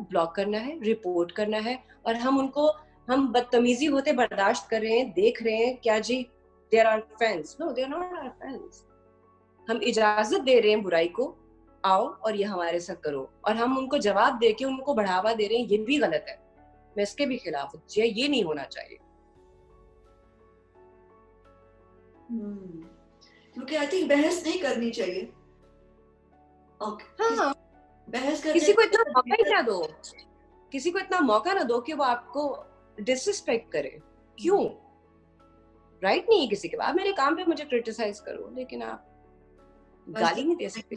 Block करना है, report करना है, और हम बदतमीजी होते बर्दाश्त कर रहे हैं, देख रहे हैं क्या जी, they are fans, no they are not our fans. हम इजाजत दे रहे हैं बुराई को, आओ और ये हमारे साथ करो, और हम उनको जवाब दे के उनको बढ़ावा दे रहे हैं, ये भी गलत है। मैं इसके भी खिलाफ हूँ, ये नहीं होना चाहिए। क्योंकि आई थिंक बहस नहीं करनी चाहिए। हाँ, बहस करने किसी को इतना मौका ही ना दो, किसी को इतना मौका ना दो कि वो आपको डिसरिस्पेक्ट करे। क्यों? राइट नहीं है किसी के बाद, मेरे काम पे मुझे क्रिटिसाइज करो, लेकिन आप गाली नहीं दे सकते।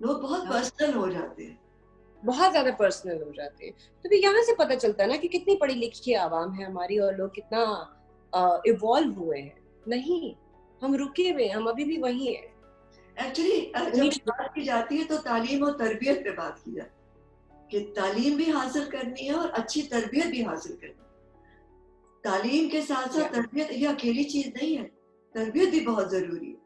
लोग बहुत पर्सनल हो जाते हैं, बहुत ज्यादा पर्सनल हो जाते हैं। तो भी यहाँ से पता चलता है ना कि कितनी पढ़ी लिखी आवाम है हमारी, और लोग कितना इवॉल्व हुए हैं। नहीं, हम रुके हुए, हम अभी भी वही हैं। एक्चुअली जब बात की जाती है तो तालीम और तरबियत पे बात की जाती है कि तालीम भी हासिल करनी है और अच्छी तरबियत भी हासिल करनी है। तालीम के साथ साथ तरबियत ये अकेली चीज नहीं है, तरबियत भी बहुत जरूरी है।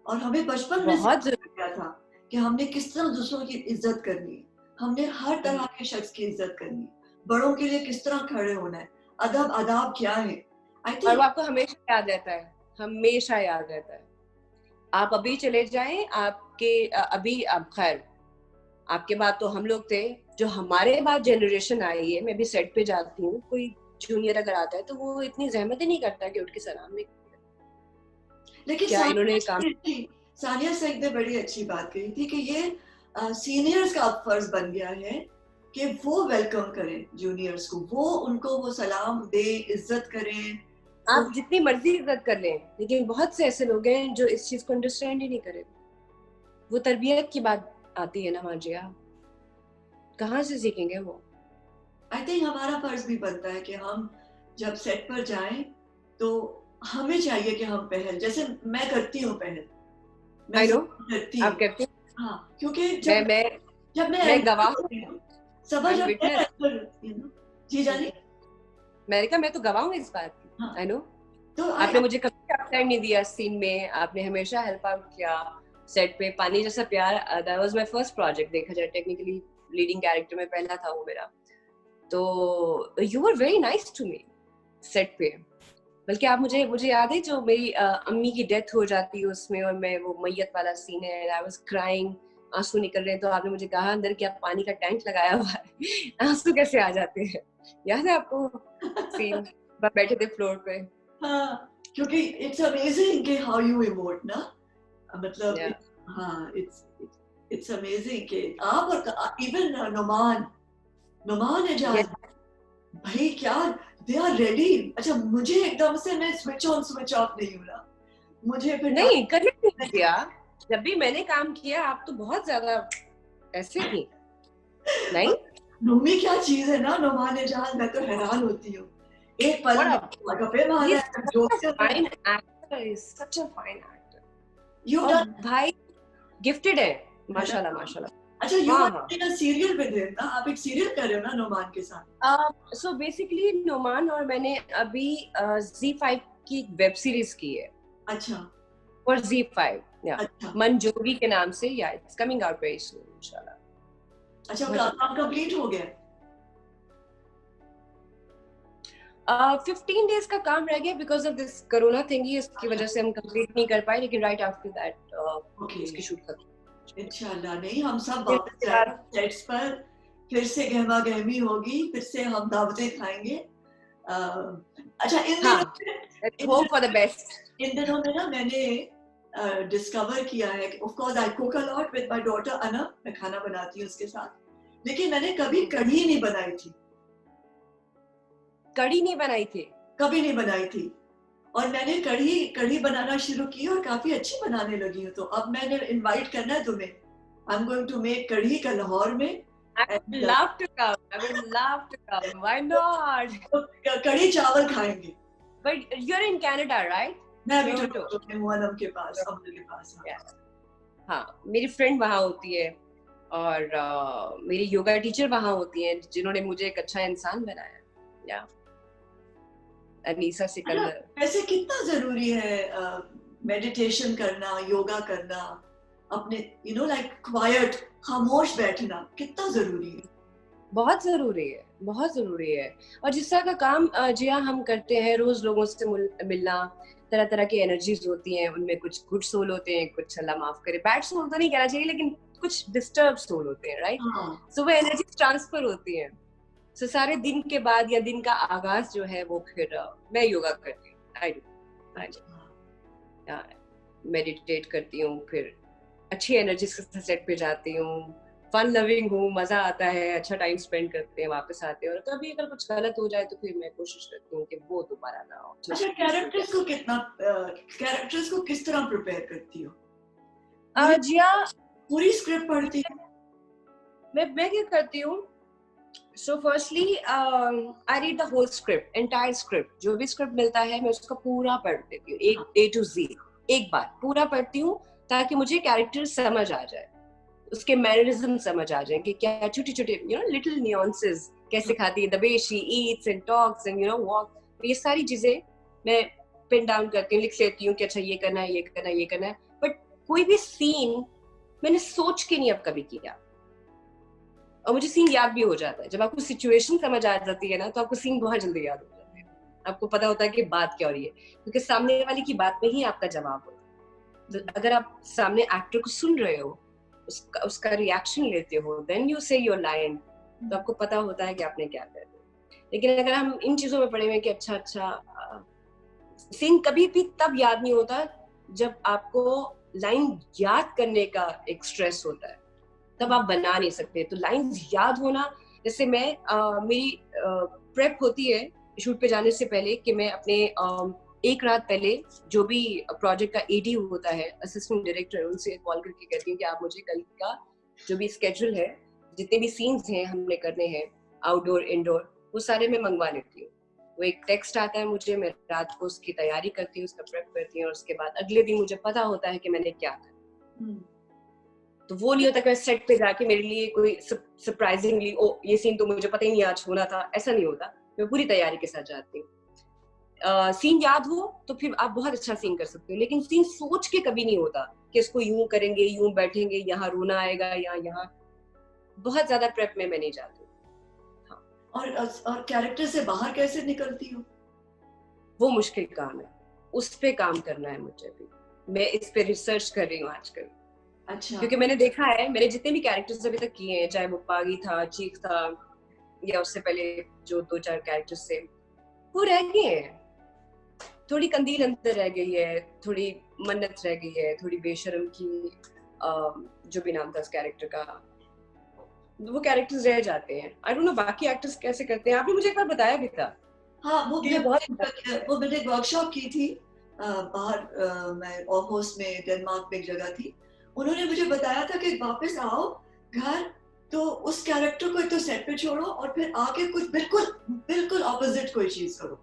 और हमें बचपन में सिखाया था कि हमने किस तरह दूसरों की इज्जत करनी है, हमने हर तरह के शख्स की इज्जत करनी है, बड़ों के लिए किस तरह खड़े होना है, अदब आदाब क्या है। और वो आपको हमेशा याद रहता है, हमेशा याद रहता है। आप अभी चले जाएं, आपके अभी अब खैर आपके बाद तो हम लोग थे, जो हमारे बाद जनरेशन आई है, मैं भी सेट पे जाती हूँ, कोई जूनियर अगर आता है तो वो इतनी जहमत ही नहीं करता कि उठ के सलाम नहीं। लेकिन क्या इन्होंने काम, सानिया शेख ने बड़ी अच्छी बात कही थी कि ये सीनियर्स का फर्ज बन गया है कि वो वेलकम करें जूनियर्स को, वो उनको वो सलाम दे, इज्जत करें। आप जितनी मर्जी इज्जत कर लें, लेकिन बहुत से ऐसे लोग हैं जो इस चीज को अंडरस्टैंड ही नहीं करें। वो तरबियत की बात आती है ना माजिया, कहाँ से सीखेंगे वो? आई थिंक हमारा फर्ज भी बनता है कि हम जब सेट पर जाएं तो हमें चाहिए कि हम पहल, जैसे मैं करती हूँ पहल, मैं करती हूँ। आप करती हैं? हाँ, क्योंकि जब मैं गवाह हूँ, समझ जी जानी, मैंने कहा मैं तो गवाह हूँ इस बात की। आई नो, तो आपने मुझे कभी टाइम नहीं दिया सीन में, आपने हमेशा हेल्प आउट किया सेट पे। पानी जैसा प्यार, that was my first project, देखा जाए टेक्निकली लीडिंग कैरेक्टर में पहला था वो मेरा। तो you were very nice to me set पे। बल्कि आप मुझे याद है जो मेरी अम्मी की डेथ हो जाती है उसमें, और मैं वो मैयत वाला सीन है, आई वाज क्राइंग, आंसू निकल रहे हैं, तो आपने मुझे कहा अंदर कि आप पानी का टैंक लगाया हुआ है, आंसू कैसे आ जाते हैं? याद है आपको सीन? बैठे थे फ्लोर पे। हाँ, क्योंकि इट्स अमेजिंग कि हाउ यू इमोट ना, मतलब हाँ, इट्स अमेजिंग कि आप और इवन नुमान एजाज भाई क्या दे आर रेडी। अच्छा, मुझे एकदम से मैं स्विच ऑन स्विच ऑफ नहीं हो रहा, मुझे फिर नहीं कनेक्ट नहीं किया। जब भी मैंने काम किया आप तो बहुत ज्यादा ऐसे थी। नहीं, नूमी क्या चीज है ना, नुमान एजाज, मैं तो हैरान होती हूँ। एक पल गप्पे मार रहा है, जोक कर रहा है। Fine actor, is such a fine actor. You done भाई गिफ्टेड है, माशाल्लाह माशाल्लाह। अच्छा, यू आर सीरियल पे थे ना, आप एक सीरियल कर रहे हो ना नुमान के साथ? सो बेसिकली नुमान और मैंने अभी Z5 की वेब सीरीज की है। अच्छा, और Z5 या मंजूरी के नाम से, या it's coming out very soon इंशाल्लाह। अच्छा, काम कंप्लीट हो गया? 15 डेज का काम रह गया बिकॉज ऑफ दिस कोरोना थिंगी, इसकी वजह से हम कंप्लीट नहीं कर पाए, लेकिन राइट आफ्टर दैट उसकी शूट खत्म इंशाल्लाह। नहीं, हम सब वापस जाएंगे सेट्स पर, फिर से गहमा गहमी होगी, फिर से हम दावतें खाएंगे। अच्छा, इन दिनों होप फॉर द बेस्ट। इन दिनों में ना मैंने डिस्कवर किया है कि of course I cook a lot with my daughter अना, मैं खाना बनाती हूँ उसके साथ, लेकिन मैंने कभी कढ़ी नहीं बनाई थी। कढ़ी नहीं बनाई थी? कभी नहीं बनाई थी। और मैंने कढ़ी बनाना शुरू की और काफी अच्छी बनाने लगी हूँ। तो अब मैंने इनवाइट करना है तुम्हें, I am going to make kadhi का लाहौर में। I would love to come. I would love to come. Why not? कढ़ी चावल खाएंगे। But you're in Canada, right? मैं अभी टोरंटो में हूँ, अनम के पास, अमल के पास। हाँ, मेरी फ्रेंड वहाँ होती है, और मेरी योगा टीचर वहाँ होती हैं, जिन्होंने मुझे एक अच्छा इंसान बनाया। या अनीसा सिकंदर। वैसे कितना जरूरी है मेडिटेशन करना, योगा करना, अपने लाइक क्वाइट, खामोश बैठना कितना जरूरी है? बहुत जरूरी है, बहुत जरूरी है। और जिस तरह का काम जिया हम करते हैं, रोज लोगों से मिलना, तरह तरह की एनर्जीज होती हैं, उनमें कुछ गुड सोल होते हैं, कुछ अल्लाह माफ करे बैड सोल तो नहीं कहना चाहिए, लेकिन कुछ डिस्टर्ब सोल होते हैं, राइट। हाँ। सो वो एनर्जीज ट्रांसफर होती हैं। सो सारे दिन के बाद या दिन का आगाज जो है वो फिर मैं योगा करती हूँ, आई मेडिटेट करती हूँ, फिर अच्छी एनर्जी से सेट पे जाती हूँ, फन लविंग हूँ, मजा आता है, अच्छा टाइम स्पेंड करते हैं, वापस आते हैं। और कभी अगर कुछ गलत हो जाए तो फिर मैं कोशिश करती हूँ कि वो दोबारा ना हो। अच्छा, कैरेक्टर्स को किस तरह प्रिपेयर करती हो? जिया, पूरी स्क्रिप्ट पढ़ती हो? मैं क्या करती हूँ, so firstly I read the whole script, entire script, जो भी स्क्रिप्ट मिलता है मैं उसका पूरा पढ़ लेती हूँ, एक A to Z एक बार पूरा पढ़ती हूँ, ताकि मुझे कैरेक्टर समझ आ जाए, उसके मैनरिज्म समझ आ जाए कि क्या छोटे छोटे लिटिल न्यूएंसेस कैसे खाती है, the way she Yeats and talks and walk, ये सारी चीजें मैं पिन डाउन करती हूँ, लिख लेती हूँ कि अच्छा ये करना है, ये करना है, ये करना है। बट कोई भी सीन मैंने सोच के नहीं अब कभी किया, और मुझे सीन याद भी हो जाता है। जब आपको सिचुएशन समझ आ जाती है ना, तो आपको सीन बहुत जल्दी याद हो जाते हैं, आपको पता होता है कि बात क्या हो रही है, क्योंकि सामने वाले की बात में ही आपका जवाब होता है। अगर आप सामने एक्टर को सुन रहे हो, उसका रिएक्शन लेते हो, देन यू से योर लाइन, तो आपको पता होता है कि आपने क्या करना। लेकिन अगर हम इन चीजों में पड़े हुए कि अच्छा सीन कभी भी तब याद नहीं होता जब आपको लाइन याद करने का एक स्ट्रेस होता है, तब आप बना नहीं सकते। तो लाइंस याद होना, जैसे मैं मेरी प्रेप होती है शूट पे जाने से पहले कि मैं अपने एक रात पहले जो भी प्रोजेक्ट का एडी होता है, असिस्टेंट डायरेक्टर, उनसे कॉल करके कहती हूँ कि आप मुझे कल का जो भी स्केड्यूल है, जितने भी सीन्स हैं हमने करने हैं, आउटडोर इंडोर, वो सारे मैं मंगवा लेती हूँ। वो एक टेक्स्ट आता है मुझे, मैं रात को उसकी तैयारी करती हूँ, उसका प्रेप करती हूँ, और उसके बाद अगले दिन मुझे पता होता है कि मैंने क्या करना। तो वो नहीं होता कि मैं सेट पे जाके मेरे लिए कोई सरप्राइजिंगली ओ ये सीन तो मुझे पता ही नहीं आज होना था, ऐसा नहीं होता। मैं पूरी तैयारी के साथ जाती हूँ। सीन याद हो तो फिर आप बहुत अच्छा सीन कर सकते हो, लेकिन सीन सोच के कभी नहीं होता कि इसको यूं करेंगे, यूं बैठेंगे, यहाँ रोना आएगा या यहाँ। बहुत ज्यादा प्रेप में मैं नहीं जाती। हाँ। और कैरेक्टर से बाहर कैसे निकलती हो? वो मुश्किल काम है, उस पे काम करना है मुझे भी। मैं इस पे रिसर्च कर रही हूँ आजकल। अच्छा। क्योंकि मैंने देखा है, मैंने जितने भी कैरेक्टर्स अभी तक किए हैं, चाहे वो पागी था, चीख था, या उससे पहले जो 2-4 कैरेक्टर्स थे, वो रह गए हैं। थोड़ी कंदील अंदर रह गई है, थोड़ी मन्नत रह गई है, थोड़ी बेशर्म की जो भी नाम था उस कैरेक्टर का, वो कैरेक्टर्स रह जाते हैं। आई डोंट नो बाकी एक्टर्स कैसे करते हैं। आपने मुझे एक बार बताया भी था। हाँ, वो मैंने एक वर्कशॉप की थी बाहर, मैं ऑफोस में डेनमार्क में एक जगह थी। उन्होंने मुझे बताया था कि वापस आओ घर, तो उस कैरेक्टर को तो सेट पे छोड़ो और फिर आके कुछ बिल्कुल बिल्कुल ऑपोजिट कोई चीज करो।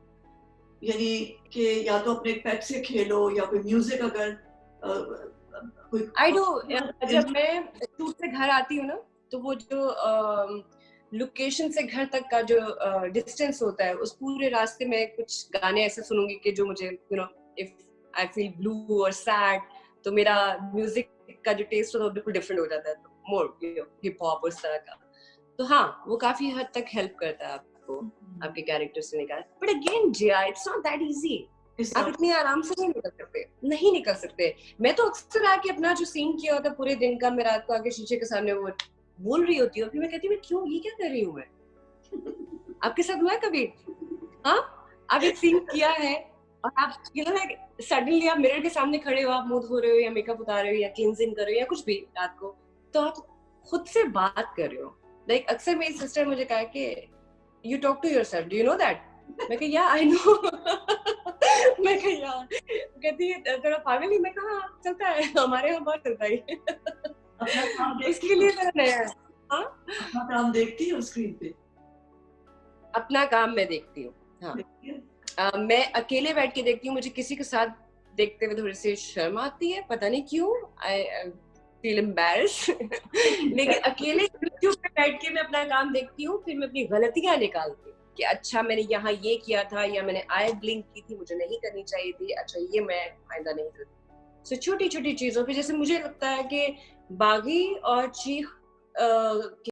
यानी कि या तो अपने पेट से खेलो या कोई म्यूजिक, अगर कोई आई डू। जब मैं शूट से घर आती हूँ ना, तो वो जो लोकेशन से घर तक का जो डिस्टेंस होता है, उस पूरे रास्ते में कुछ गाने ऐसे सुनूंगी कि जो मुझे इफ आई फील ब्लू और सैड, तो मेरा म्यूजिक का जो टेस्ट होता है वो बिल्कुल डिफरेंट हो जाता है, तो मोर हिप हॉप उस तरह का। तो हाँ, वो काफी हद तक हेल्प करता है आपको आपके कैरेक्टर से निकाल। But again Jiya, it's not that easy. आप इतनी आराम से नहीं निकल सकते। मैं तो अक्सर आके अपना जो सीन किया होता पूरे दिन का, मैं रात को आके शीशे के सामने वो बोल रही होती हूँ, फिर मैं कहती हूँ क्यों, ये क्या कर रही हूँ मैं। आपके साथ हुआ है कभी? हाँ, आप एक सीन किया है और आप सडनली आप मिरर के सामने खड़े हो, आप मुंह धो रहे हो या मेकअप उतार रहे हो या क्लींजिंग कर रहे हो या कुछ भी रात को, तो आप खुद से बात कर रहे हो। लाइक अक्सर मेरी सिस्टर मुझे कहा कि you talk to yourself, do you know that? मैं कहा या आई नो। मैं कहा यार, कहती है तेरा पागल ही। मैं कहा चलता है, हमारे यहाँ बहुत चलता है। अपना काम इसके लिए मेरा नया है। हाँ, अपना काम देखती हो स्क्रीन पे? अपना काम मैं देखती हूँ। हाँ, मैं अकेले बैठ के देखती हूँ। मुझे किसी के साथ देखते हुए थोड़ी सी शर्म आती है, पता नहीं क्यों। I feel embarrassed. लेकिन अकेले यूट्यूब पे बैठ के मैं अपना काम देखती हूँ, फिर मैं अपनी गलतियां निकालती हूँ कि अच्छा मैंने यहाँ ये किया था, या मैंने आई ब्लिंक की थी, मुझे नहीं करनी चाहिए थी, अच्छा ये मैं आइंदा नहीं करती। सो छोटी छोटी चीजों पे, जैसे मुझे लगता है कि बागी और चीख